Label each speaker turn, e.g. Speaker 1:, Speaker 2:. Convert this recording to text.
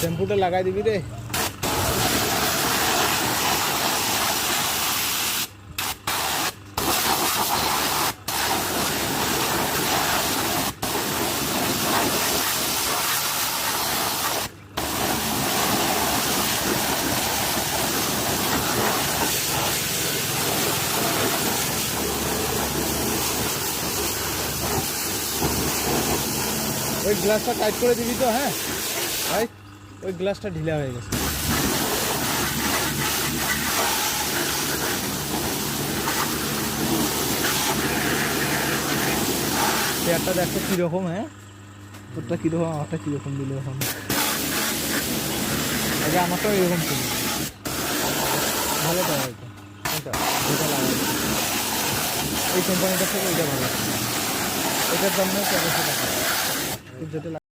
Speaker 1: শ্যাম্পুটা লাগাই দিবি রে। ওই গ্লাসটা টাইট করে দিবি তো। হ্যাঁ ভাই, ওই গ্লাসটা ঢিলা হয়ে গেছে। চেয়ারটা দেখো কীরকম। হ্যাঁ, তোরটা কীরকম, আমারটা কীরকম দিলে এখন। আগে আমারটাও এরকম ছিল, ভালো তো হয়তো। কোনটা যেটা লাগাই এই কোম্পানিটার থেকে এটা ভালো, এটার দাম না 1300 টাকা। যেটা